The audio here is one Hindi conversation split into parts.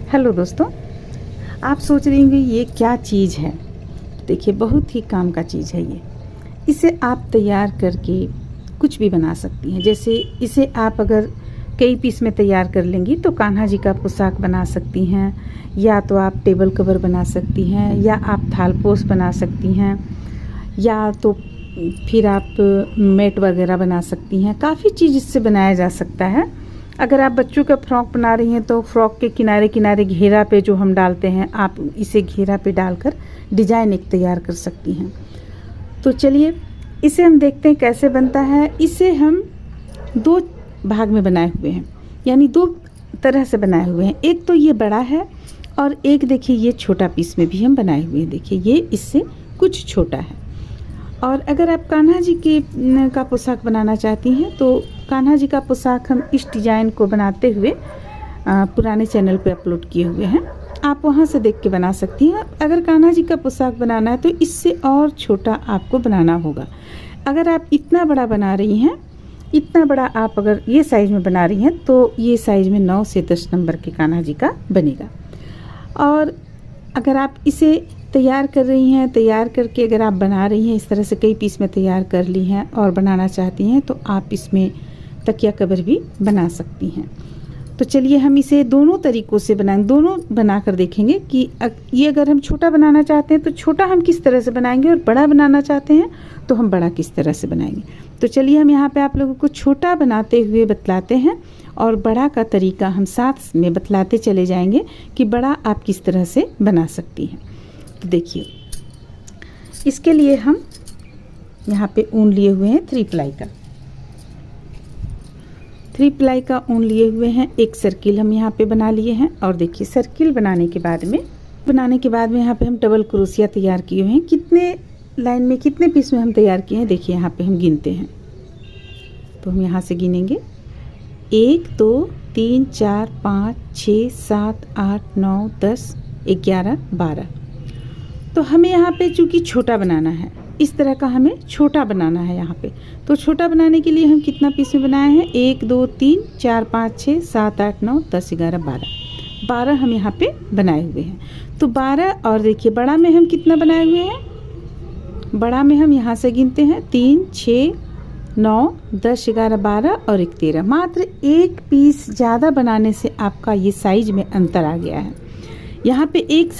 हेलो दोस्तों, आप सोच रही होंगे ये क्या चीज़ है। देखिए, बहुत ही काम का चीज़ है ये। इसे आप तैयार करके कुछ भी बना सकती हैं। जैसे इसे आप अगर कई पीस में तैयार कर लेंगी तो कान्हा जी का पोशाक बना सकती हैं, या तो आप टेबल कवर बना सकती हैं, या आप थालपोश बना सकती हैं, या तो फिर आप मैट वगैरह बना सकती हैं। काफ़ी चीज़ इससे बनाया जा सकता है। अगर आप बच्चों का फ्रॉक बना रही हैं तो फ्रॉक के किनारे किनारे घेरा पे जो हम डालते हैं, आप इसे घेरा पे डालकर डिजाइन एक तैयार कर सकती हैं। तो चलिए इसे हम देखते हैं कैसे बनता है। इसे हम दो भाग में बनाए हुए हैं, यानी दो तरह से बनाए हुए हैं। एक तो ये बड़ा है और एक देखिए ये छोटा पीस में भी हम बनाए हुए हैं। देखिए ये इससे कुछ छोटा है। और अगर आप कान्हा जी के का पोशाक बनाना चाहती हैं तो कान्हा जी का पोशाक हम इस डिज़ाइन को बनाते हुए पुराने चैनल पे अपलोड किए हुए हैं, आप वहां से देख के बना सकती हैं। अगर कान्हा जी का पोशाक बनाना है तो इससे और छोटा आपको बनाना होगा। अगर आप इतना बड़ा बना रही हैं, इतना बड़ा आप अगर ये साइज़ में बना रही हैं तो ये साइज़ में 9 से 10 नंबर के कान्हा जी का बनेगा। और अगर आप इसे तैयार कर रही हैं, तैयार करके अगर आप बना रही हैं, इस तरह से कई पीस में तैयार कर ली हैं और बनाना चाहती हैं तो आप इसमें तकिया कवर भी बना सकती हैं। तो चलिए हम इसे दोनों तरीक़ों से बनाएंगे, दोनों बना कर देखेंगे कि ये अगर हम छोटा बनाना चाहते हैं तो छोटा हम किस तरह से बनाएंगे, और बड़ा बनाना चाहते हैं तो हम बड़ा किस तरह से बनाएंगे। तो चलिए हम यहाँ पे आप लोगों को छोटा बनाते हुए बतलाते हैं और बड़ा का तरीका हम साथ में बतलाते चले जाएंगे कि बड़ा आप किस तरह से बना सकती हैं। तो देखिए, इसके लिए हम यहाँ पे ऊन लिए हुए हैं 3 प्लाई का ऊन लिए हुए हैं। एक सर्किल हम यहाँ पे बना लिए हैं। और देखिए सर्किल बनाने के बाद में यहाँ पे हम डबल क्रोशिया तैयार किए हुए हैं। कितने लाइन में कितने पीस में हम तैयार किए हैं देखिए यहाँ पे हम गिनते हैं। तो हम यहाँ से गिनेंगे 1 2 3 4 5 6 7 8 9 10 11 12। तो हमें यहाँ पे चूँकि छोटा बनाना है, इस तरह का हमें छोटा बनाना है यहाँ पे। तो छोटा बनाने के लिए हम कितना पीस में बनाए हैं, 1 2 3 4 5 6 7 8 9 10 11 12 हम यहाँ पे बनाए हुए हैं। तो 12 और देखिए बड़ा में हम कितना बनाए हुए हैं। बड़ा में हम यहाँ से गिनते हैं 3 6 9 10 11 12 और 1 13। मात्र एक पीस ज़्यादा बनाने से आपका ये साइज में अंतर आ गया है। यहाँ पे एक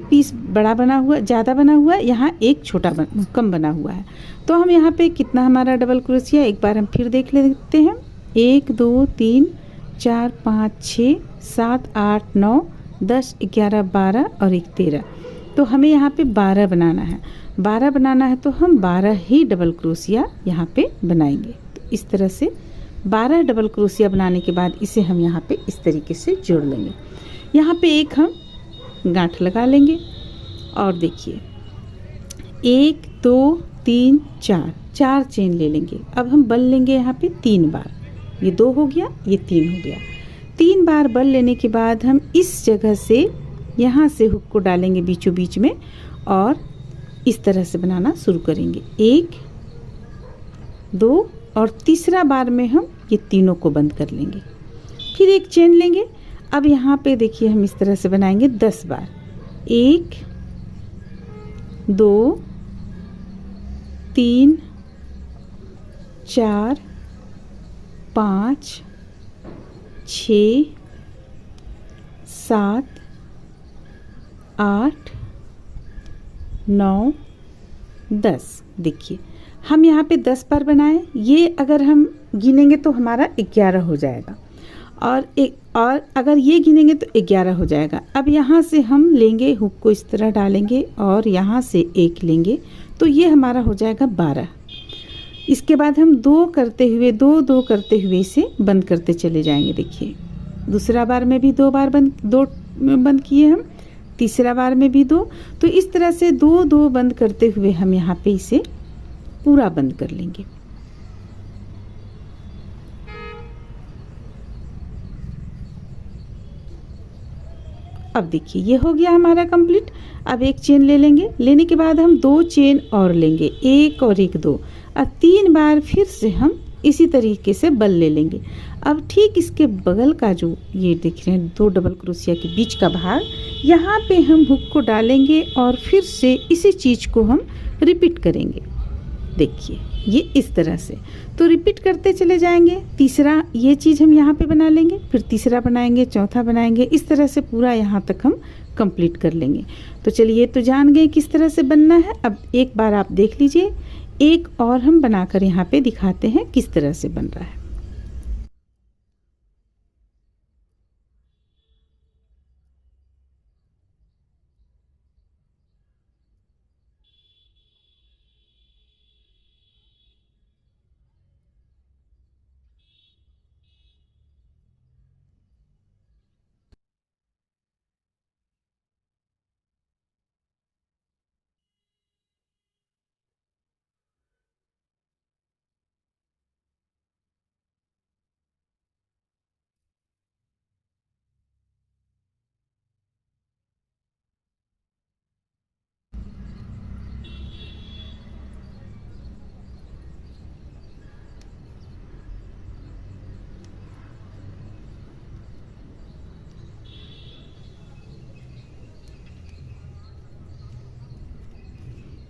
पीस बड़ा बना हुआ, ज़्यादा बना हुआ है, यहाँ एक छोटा कम बना हुआ है। तो हम यहाँ पे कितना हमारा डबल क्रोशिया एक बार हम फिर देख लेते हैं। 1 2 3 4 5 6 7 8 9 10 11 12 और 1 13। तो हमें यहाँ पे 12 बनाना है। 12 बनाना है तो हम 12 ही डबल क्रोशिया यहाँ पे बनाएंगे। तो इस तरह से 12 डबल क्रोशिया बनाने के बाद इसे हम यहाँ पे इस तरीके से जोड़ लेंगे। यहाँ पे एक हम गांठ लगा लेंगे और देखिए 1 2 3 4 चेन ले लेंगे। अब हम बल लेंगे यहाँ पे 3 बार। ये 2 हो गया, ये 3 हो गया। 3 बार बल लेने के बाद हम इस जगह से यहाँ से हुक को डालेंगे बीचों बीच में और इस तरह से बनाना शुरू करेंगे। 1 2 और तीसरा बार में हम ये तीनों को बंद कर लेंगे। फिर एक चेन लेंगे। अब यहाँ पे देखिए हम इस तरह से बनाएंगे 10 बार। 1 2 3 4 5 6 7 8 9 10। देखिए हम यहाँ पे 10 बार बनाएं। ये अगर हम गिनेंगे तो हमारा 11 हो जाएगा, और अगर ये गिनेंगे तो 11 हो जाएगा। अब यहाँ से हम लेंगे हुक को इस तरह डालेंगे और यहाँ से एक लेंगे तो ये हमारा हो जाएगा 12। इसके बाद हम 2 करते हुए इसे बंद करते चले जाएंगे। देखिए दूसरा बार में भी 2 बंद किए हम, तीसरा बार में भी 2। तो इस तरह से 2 बंद करते हुए हम यहाँ पे इसे पूरा बंद कर लेंगे। अब देखिए ये हो गया हमारा कंप्लीट। अब एक चेन ले लेंगे। लेने के बाद हम 2 चेन और लेंगे, 1 और 1 2, और 3 बार फिर से हम इसी तरीके से बल ले लेंगे। अब ठीक इसके बगल का जो ये देख रहे हैं 2 डबल क्रोशिया के बीच का भाग, यहाँ पे हम हुक को डालेंगे और फिर से इसी चीज़ को हम रिपीट करेंगे। देखिए ये इस तरह से, तो रिपीट करते चले जाएंगे। तीसरा ये चीज़ हम यहाँ पे बना लेंगे, फिर तीसरा बनाएंगे, चौथा बनाएंगे, इस तरह से पूरा यहाँ तक हम कंप्लीट कर लेंगे। तो चलिए तो जान गए किस तरह से बनना है। अब एक बार आप देख लीजिए, एक और हम बनाकर यहाँ पे दिखाते हैं किस तरह से बन रहा है।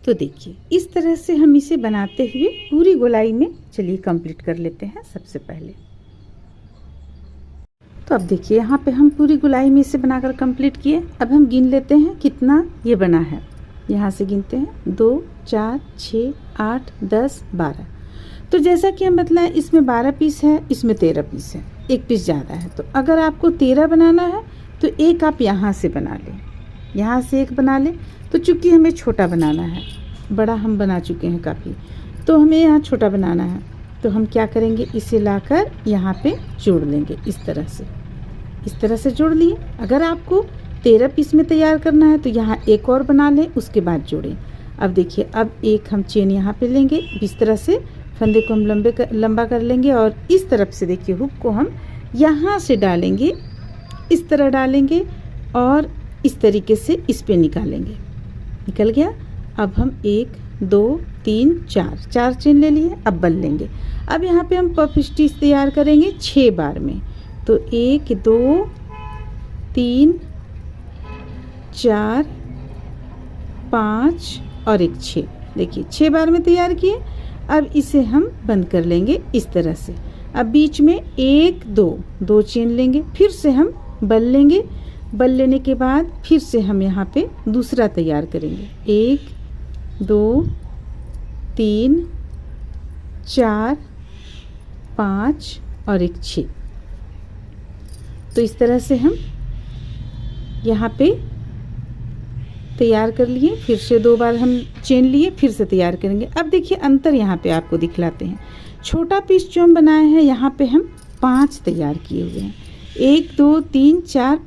तो देखिए इस तरह से हम इसे बनाते हुए पूरी गोलाई में चलिए कंप्लीट कर लेते हैं सबसे पहले। तो अब देखिए यहाँ पे हम पूरी गोलाई में इसे बनाकर कंप्लीट किए। अब हम गिन लेते हैं कितना ये बना है। यहाँ से गिनते हैं 2 4 6 8 10 12। तो जैसा कि हम बतलाएं इसमें 12 पीस है, इसमें 13 पीस है, एक पीस ज़्यादा है। तो अगर आपको 13 बनाना है तो एक आप यहाँ से बना लें, यहाँ से एक बना लें। तो चूँकि हमें छोटा बनाना है, बड़ा हम बना चुके हैं काफ़ी, तो हमें यहाँ छोटा बनाना है। तो हम क्या करेंगे, इसे लाकर यहाँ पे जोड़ लेंगे इस तरह से जोड़ लिए। अगर आपको 13 पीस में तैयार करना है तो यहाँ एक और बना लें, उसके बाद जोड़ें। अब देखिए अब एक हम चेन यहाँ पे लेंगे, इस तरह से फंदे को हम लंबा कर लेंगे और इस तरफ से देखिए हुक को हम यहाँ से डालेंगे, इस तरह डालेंगे और इस तरीके से इस पे निकालेंगे। निकल गया। अब हम 1 2 3 4 चेन ले लिए। अब बल लेंगे। अब यहाँ पे हम पफ स्टिच तैयार करेंगे 6 बार में। तो 1 2 3 4 5 और एक 6। देखिए 6 बार में तैयार किए। अब इसे हम बंद कर लेंगे इस तरह से। अब बीच में 1 2 चेन लेंगे, फिर से हम बल लेंगे। बल लेने के बाद फिर से हम यहाँ पे दूसरा तैयार करेंगे। 1 2 3 4 5 और एक 6। तो इस तरह से हम यहाँ पे तैयार कर लिए। फिर से 2 बार हम चेन लिए, फिर से तैयार करेंगे। अब देखिए अंतर यहाँ पे आपको दिखलाते हैं। छोटा पीस जो हम बनाए हैं यहाँ पे हम 5 तैयार किए हुए हैं। 1 2 3 4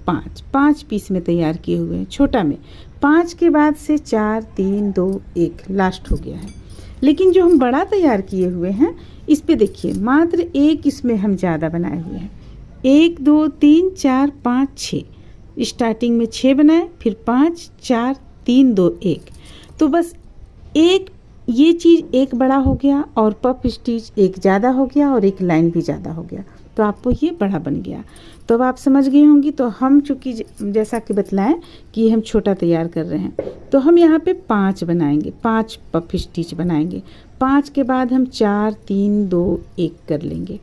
5 पीस में तैयार किए हुए हैं छोटा में। 5 के बाद से 4 3 2 1 लास्ट हो गया है। लेकिन जो हम बड़ा तैयार किए हुए हैं इस पे देखिए मात्र एक इसमें हम ज़्यादा बनाए हुए हैं। 1 2 3 4 5 6, स्टार्टिंग में 6 बनाए, फिर 5 4 3 2 1। तो बस एक ये चीज़ एक बड़ा हो गया और पफ स्टिच एक ज़्यादा हो गया और एक लाइन भी ज़्यादा हो गया, तो आपको ये बड़ा बन गया। तो अब आप समझ गई होंगी। तो हम चूँकि जैसा कि बतलाएं कि हम छोटा तैयार कर रहे हैं तो हम यहाँ पे 5 बनाएंगे, 5 पफ स्टिच बनाएंगे। 5 के बाद हम 4 3 2 1 कर लेंगे।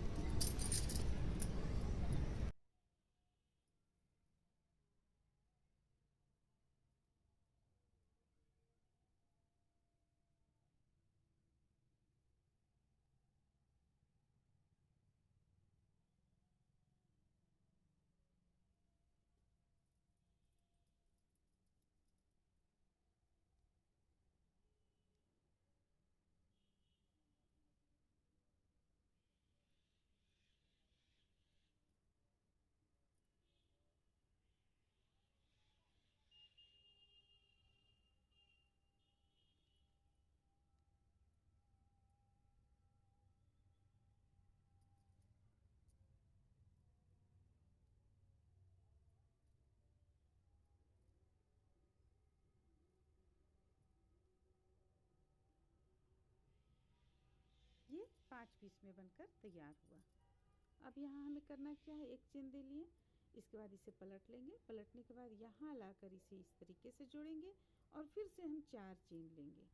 5 पीस में बनकर तैयार हुआ। अब यहाँ हमें करना क्या है, एक चेन दे लिए, इसके बाद इसे पलट लेंगे। पलटने के बाद यहाँ लाकर इसे इस तरीके से जोड़ेंगे और फिर से हम 4 चेन लेंगे।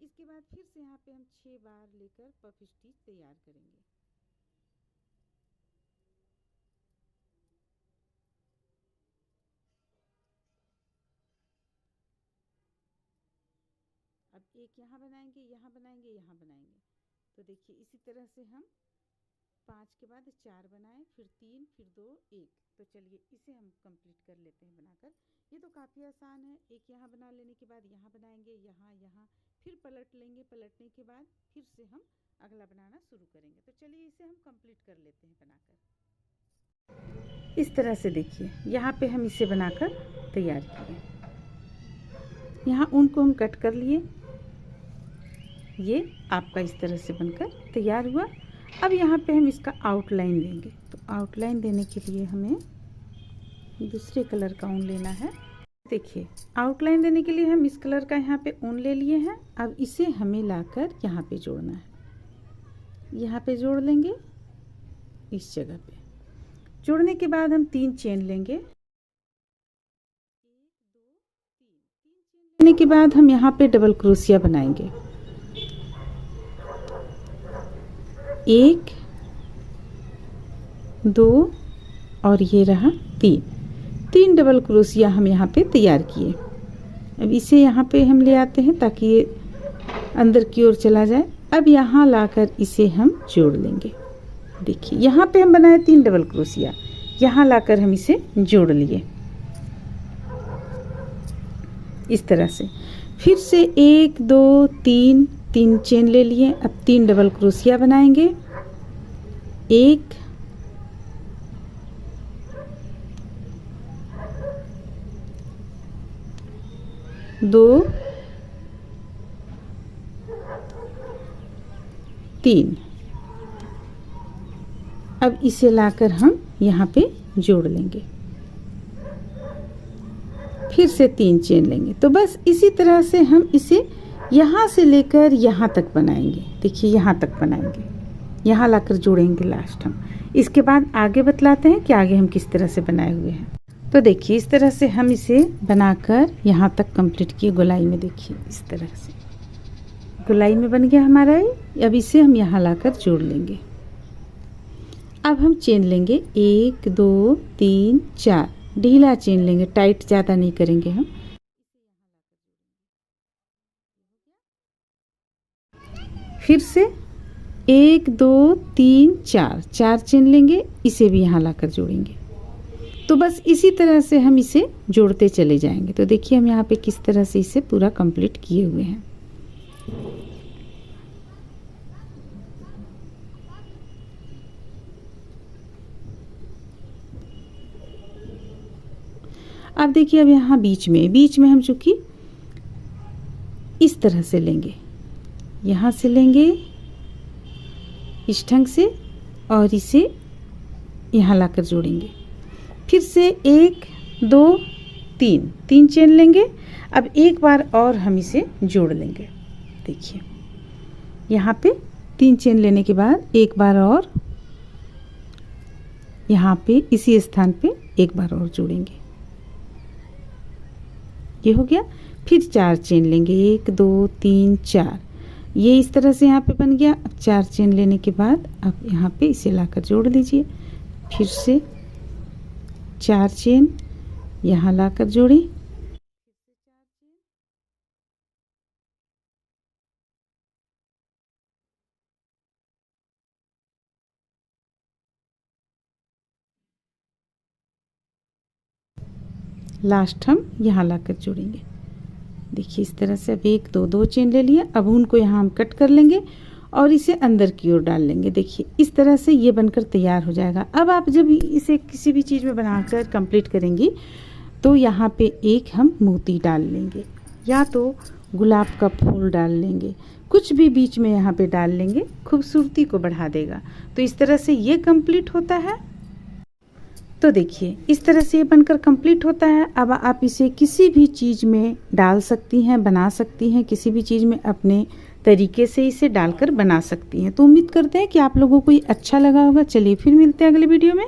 इसके बाद फिर से यहाँ पे हम 6 बार लेकर पफ स्टिच तैयार करेंगे। अब एक यहाँ बनाएंगे, यहाँ बनाएंगे, यहाँ बनाएंगे। तो देखिए इसी तरह से हम 5 के बाद 4 बनाएं, फिर 3, फिर 2, 1। तो चलिए इसे हम कंप्लीट कर लेते हैं बनाकर। ये तो काफ़ी आसान है। एक यहाँ बना लेने के बाद यहाँ बनाएंगे, यहाँ यहाँ, फिर पलट लेंगे। पलटने के बाद फिर से हम अगला बनाना शुरू करेंगे। तो चलिए इसे हम कंप्लीट कर लेते हैं बनाकर। इस तरह से देखिए यहाँ पे हम इसे बनाकर तैयार किए। यहाँ ऊन को हम कट कर लिए। ये आपका इस तरह से बनकर तैयार हुआ। अब यहाँ पे हम इसका आउटलाइन देंगे। तो आउटलाइन देने के लिए हमें दूसरे कलर का ऊन लेना है। देखिए आउटलाइन देने के लिए हम इस कलर का यहाँ पे ऊन ले लिए हैं। अब इसे हमें लाकर यहाँ पे जोड़ना है। यहाँ पे जोड़ लेंगे, इस जगह पे जोड़ने के बाद हम 3 चेन लेंगे। 1 2 3 चेन लेने के बाद हम यहाँ पे डबल क्रोशिया बनाएंगे। 1 2 और ये रहा 3 डबल क्रोशिया हम यहाँ पे तैयार किए। अब इसे यहाँ पे हम ले आते हैं ताकि ये अंदर की ओर चला जाए। अब यहाँ लाकर इसे हम जोड़ लेंगे। देखिए यहाँ पे हम बनाए 3 डबल क्रोशिया, यहाँ लाकर हम इसे जोड़ लिए इस तरह से। फिर से 1 2 3 चेन ले लिए। अब 3 डबल क्रोशिया बनाएंगे। 1 2 3। अब इसे लाकर हम यहाँ पे जोड़ लेंगे। फिर से 3 चेन लेंगे। तो बस इसी तरह से हम इसे यहाँ से लेकर यहाँ तक बनाएंगे। देखिए यहाँ तक बनाएंगे, यहाँ लाकर जोड़ेंगे लास्ट हम। इसके बाद आगे बतलाते हैं कि आगे हम किस तरह से बनाए हुए हैं। तो देखिए इस तरह से हम इसे बनाकर यहाँ तक कंप्लीट किए। गोलाई में देखिए इस तरह से गोलाई में बन गया हमारा ये। अब इसे हम यहाँ लाकर जोड़ लेंगे। अब हम चेन लेंगे 1 2 3 4, ढीला चेन लेंगे, टाइट ज़्यादा नहीं करेंगे हम। फिर से 1 2 3 4 चेन लेंगे, इसे भी यहाँ लाकर जोड़ेंगे। तो बस इसी तरह से हम इसे जोड़ते चले जाएंगे। तो देखिए हम यहाँ पे किस तरह से इसे पूरा कंप्लीट किए हुए हैं। अब देखिए अब यहाँ बीच में हम चूंकि इस तरह से लेंगे, यहाँ से लेंगे इस ढंग से और इसे यहाँ लाकर जोड़ेंगे। फिर से 1 2 3 चेन लेंगे। अब एक बार और हम इसे जोड़ लेंगे। देखिए यहाँ पे 3 चेन लेने के बाद एक बार और यहाँ पे इसी स्थान पे एक बार और जोड़ेंगे। ये हो गया। फिर 4 चेन लेंगे, 1 2 3 4। ये इस तरह से यहाँ पे बन गया। अब 4 चेन लेने के बाद अब यहाँ पे इसे लाकर जोड़ लीजिए। फिर से 4 चेन यहाँ लाकर जोड़ी। लास्ट हम यहाँ लाकर जोड़ेंगे। देखिए इस तरह से अब 1 2 चेन ले लिया। अब उनको यहाँ हम कट कर लेंगे और इसे अंदर की ओर डाल लेंगे। देखिए इस तरह से ये बनकर तैयार हो जाएगा। अब आप जब इसे किसी भी चीज़ में बनाकर कंप्लीट करेंगी तो यहाँ पे एक हम मोती डाल लेंगे या तो गुलाब का फूल डाल लेंगे, कुछ भी बीच में यहाँ पे डाल लेंगे, खूबसूरती को बढ़ा देगा। तो इस तरह से ये कंप्लीट होता है। तो देखिए इस तरह से ये बनकर कंप्लीट होता है। अब आप इसे किसी भी चीज़ में डाल सकती हैं, बना सकती हैं, किसी भी चीज़ में अपने तरीके से इसे डालकर बना सकती हैं। तो उम्मीद करते हैं कि आप लोगों को ये अच्छा लगा होगा। चलिए फिर मिलते हैं अगले वीडियो में।